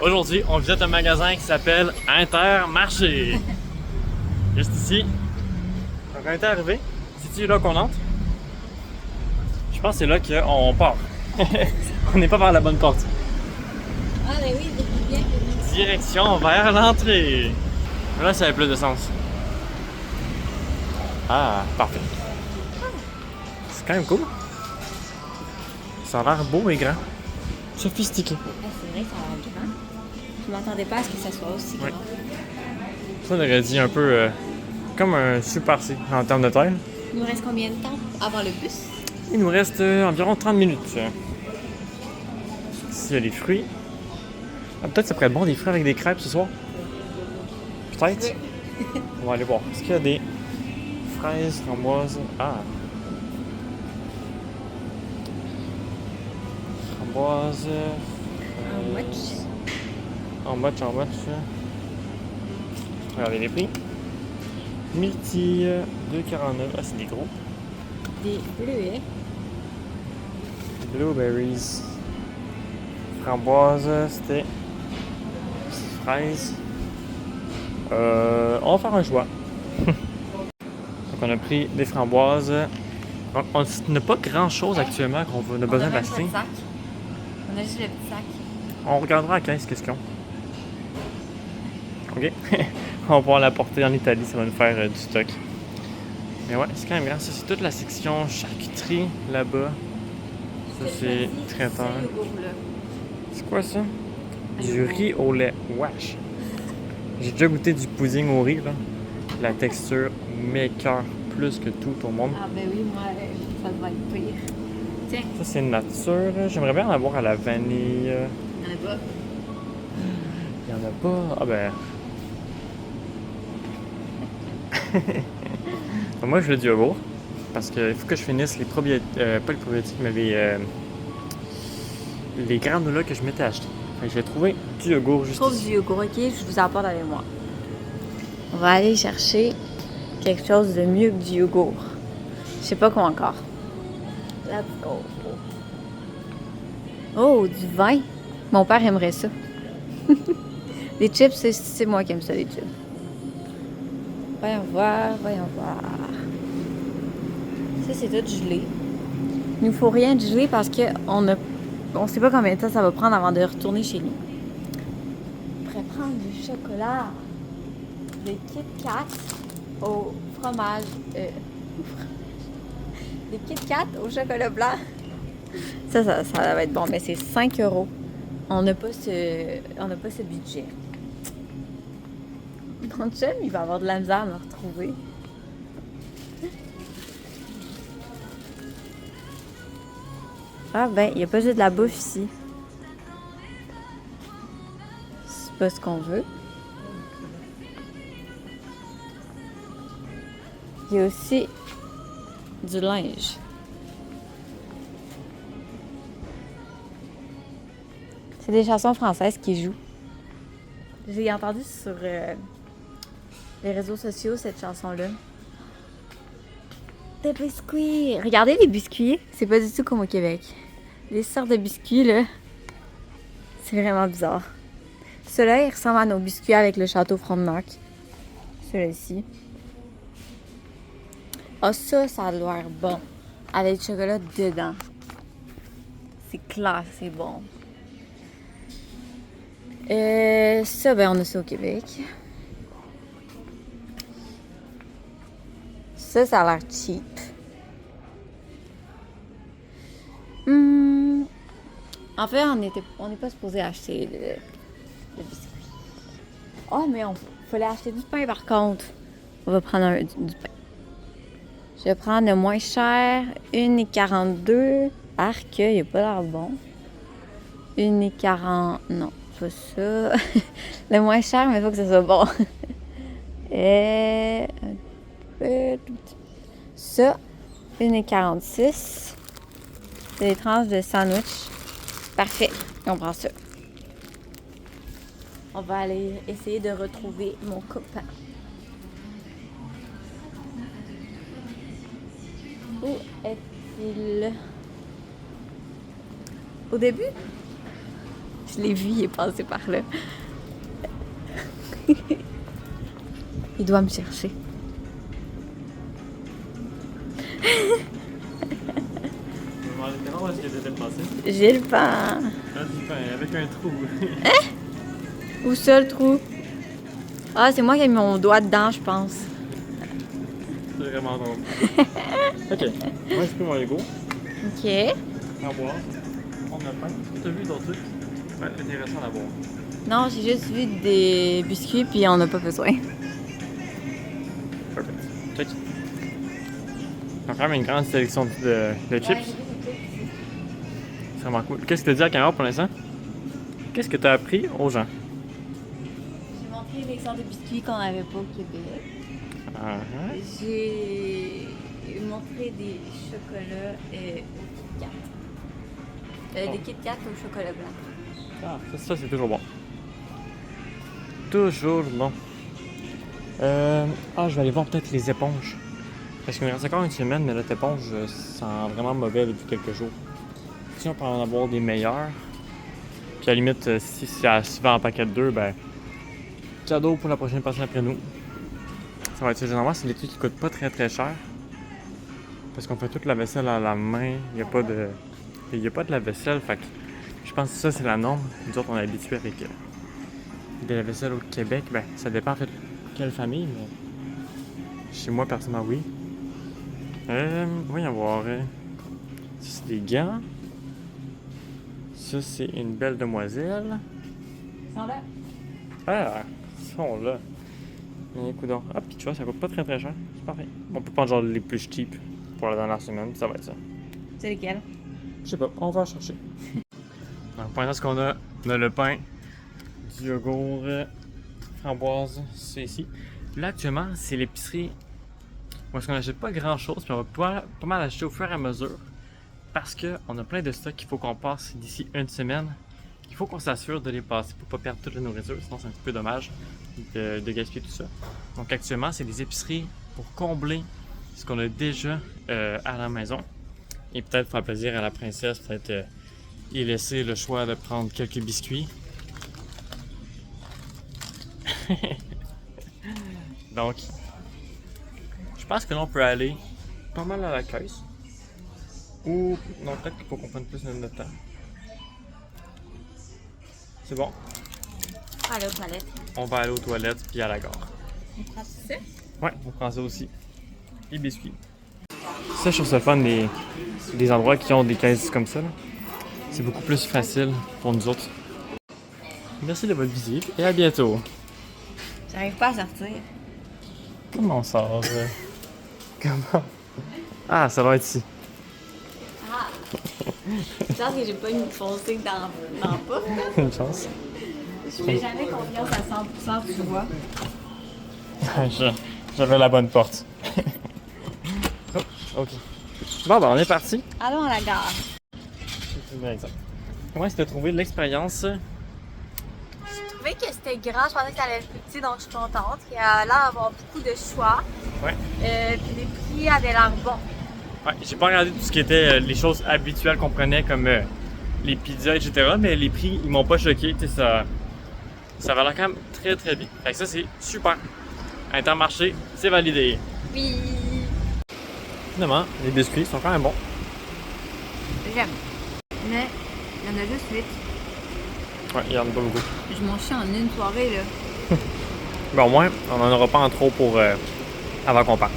Aujourd'hui, on visite un magasin qui s'appelle Intermarché. Juste ici. Donc on est arrivé. C'est-tu là qu'on entre? Je pense que c'est là qu'on part. On n'est pas par la bonne porte. Ah, ben oui, c'est bien. Direction vers l'entrée. Là, ça avait plus de sens. Ah, parfait. C'est quand même cool. Ça a l'air beau et grand. Sophistiqué. C'est vrai que ça a l'air grand. Je m'attendais pas à ce que ça soit aussi grand. Oui. Ça, on aurait dit un peu comme un Super C en termes de taille. Il nous reste combien de temps avant le bus? Il nous reste environ 30 minutes. Ici, il y a les fruits. Ah, peut-être ça pourrait être bon des fruits avec des crêpes ce soir. Peut-être. On va aller voir. Est-ce qu'il y a des fraises, framboises? Ah! Framboises. En match. Regardez les prix. Myrtille, 2,49. Ah, c'est des gros. Des bleuets. Blueberries. Framboises, c'était. Fraises. On va faire un choix. Donc, on a pris des framboises. On n'a pas grand chose actuellement qu'on a besoin d'acheter. On a juste le petit sac. On regardera à 15 qu'est-ce qu'ils ont. Ok? On va pouvoir l'apporter en Italie, ça va nous faire du stock. Mais ouais, c'est quand même grand. Ça, c'est toute la section charcuterie là-bas. Ça, c'est traiteur. C'est quoi ça? Du riz au lait. Wesh! J'ai déjà goûté du pudding au riz, là. La texture m'écoeure plus que tout au monde. Ah, ben oui, moi, ça doit être pire. Tiens. Ça, c'est nature. J'aimerais bien en avoir à la vanille. Il y en a pas. Il y en a pas. Ah ben. Moi, je veux du yogourt. Parce qu'il faut que je finisse les probiotiques. Pas les probiotiques, mais les granolas que je m'étais acheté. Fait que je vais trouver du yogourt juste Trouve ici. du yogourt, ok? Je vous apporte avec moi. On va aller chercher quelque chose de mieux que du yogourt. Je sais pas quoi encore. Let's go. Oh, du vin. Mon père aimerait ça. Les chips, c'est moi qui aime ça, les chips. Voyons voir. Ça, c'est tout gelé. Il nous faut rien de gelé parce on sait pas combien de temps ça va prendre avant de retourner chez nous. On pourrait prendre du chocolat, des Kit Kat au fromage. Des Kit Kat au chocolat blanc. Ça va être bon, mais c'est 5 €. On n'a pas ce budget. Mon chum, il va avoir de la misère à me retrouver. Ah ben, il n'y a pas juste de la bouffe ici. C'est pas ce qu'on veut. Il y a aussi du linge. C'est des chansons françaises qui jouent. J'ai entendu sur les réseaux sociaux cette chanson-là. Des biscuits! Regardez les biscuits, c'est pas du tout comme au Québec. Les sortes de biscuits, là, c'est vraiment bizarre. Ceux-là, ils ressemblent à nos biscuits avec le château Frontenac. Ceux-là ici. Ah, ça a l'air bon. Avec du chocolat dedans. C'est clair, c'est bon. Ça, ben, on a ça au Québec. Ça a l'air cheap. En fait, on n'est pas supposé acheter le biscuit. Oh, mais il fallait acheter du pain par contre. On va prendre du pain. Je vais prendre le moins cher, 1,42. Arc, il n'a pas l'air bon. 1,40. Non, pas ça. Le moins cher, mais il faut que ça soit bon. Et. Ça, 1,46. C'est des tranches de sandwich. Parfait, on prend ça. On va aller essayer de retrouver mon copain. Où est-il? Au début, Je l'ai vu, il est passé par là. Il doit me chercher. Comment est-ce que t'étais passé? J'ai le pain. Ah, du pain, avec un trou. Où ça, le trou? Ah, c'est moi qui ai mis mon doigt dedans, je pense. C'est vraiment drôle. Ok, moi j'ai pris mon Lego. OK. À boire. On a pain. T'as vu d'autres trucs? Ouais, intéressant à boire. Non, j'ai juste vu des biscuits, puis on n'a pas besoin. Perfect. Check. On a quand même une grande sélection de chips. C'est vraiment cool. Qu'est-ce que tu as dit à la caméra pour l'instant? Qu'est-ce que tu as appris aux gens? J'ai montré les sortes de biscuits qu'on n'avait pas au Québec. J'ai montré des chocolats au Kit Kat. Des Kit Kat au chocolat blanc. Ah, ça c'est toujours bon. Toujours bon. Je vais aller voir peut-être les éponges. Parce qu'il me reste encore une semaine, mais notre éponge sent vraiment mauvais depuis quelques jours. Si on peut en avoir des meilleurs, puis à la limite, si ça se vend en paquet de 2, ben, cadeau pour la prochaine personne après nous. Ça va être ça. Généralement, c'est des trucs qui coûtent pas très très cher. Parce qu'on fait toute la vaisselle à la main. Il n'y a pas de lave-vaisselle. Fait que je pense que ça, c'est la norme. Nous autres, on est habitués avec de la vaisselle au Québec. Ben, ça dépend en fait de quelle famille, mais chez moi, personnellement, oui. Voyons voir. Ça, c'est des gants. Ça, c'est une belle demoiselle. Ils sont là. Ah, ils sont là. Écoute donc. Ah, puis tu vois, ça coûte pas très très cher. C'est parfait. On peut prendre genre les plus cheap pour la dernière semaine. Ça va être ça. C'est lesquels? Je sais pas, on va chercher. Donc, pour l'instant, ce qu'on a, on a le pain, du yogourt, framboise, c'est ici. Là, actuellement, c'est l'épicerie. Où est-ce qu'on n'achète pas grand chose, puis on va pas mal acheter au fur et à mesure. Parce qu'on a plein de stocks qu'il faut qu'on passe d'ici une semaine. Il faut qu'on s'assure de les passer pour pas perdre toute la nourriture, sinon c'est un petit peu dommage de gaspiller tout ça. Donc actuellement, c'est des épiceries pour combler ce qu'on a déjà à la maison. Et peut-être faire plaisir à la princesse, peut-être y laisser le choix de prendre quelques biscuits. Donc, je pense que l'on peut aller pas mal à la caisse. Ou, non, peut-être qu'il faut qu'on prenne plus de notre temps. C'est bon. Aller aux toilettes. On va aller aux toilettes puis à la gare. On prend ça? Ouais, on prend ça aussi. Et biscuits. Ça, je trouve ça fun, des endroits qui ont des caisses comme ça. C'est beaucoup plus facile pour nous autres. Merci de votre visite et à bientôt. J'arrive pas à sortir. Comment on sort? Comment? Ah, ça doit être ici. Ah! Je pense que j'ai pas une foncée dans la porte. Une chance. Je fais jamais confiance à 100%, tu vois. J'avais la bonne porte. Oh, ok. Bon, ben on est parti. Allons à la gare. C'est bien exact. Comment est-ce que tu as trouvé l'expérience? Je trouvais que c'était grand, je pensais que ça allait être plus petit, donc je suis contente. Il y a l'air d'avoir beaucoup de choix. Ouais. Puis les prix avaient l'air bons. Ouais, j'ai pas regardé tout ce qui était les choses habituelles qu'on prenait comme les pizzas, etc. Mais les prix, ils m'ont pas choqué. Ça va l'air quand même très très bien. Fait que ça, c'est super. Intermarché, c'est validé. Oui! Finalement, les biscuits sont quand même bons. J'aime. Mais il y en a juste 8. Ouais, il y en a pas beaucoup. Je m'en chie en une soirée, là. Bon, au moins, on en aura pas en trop pour avant qu'on parte.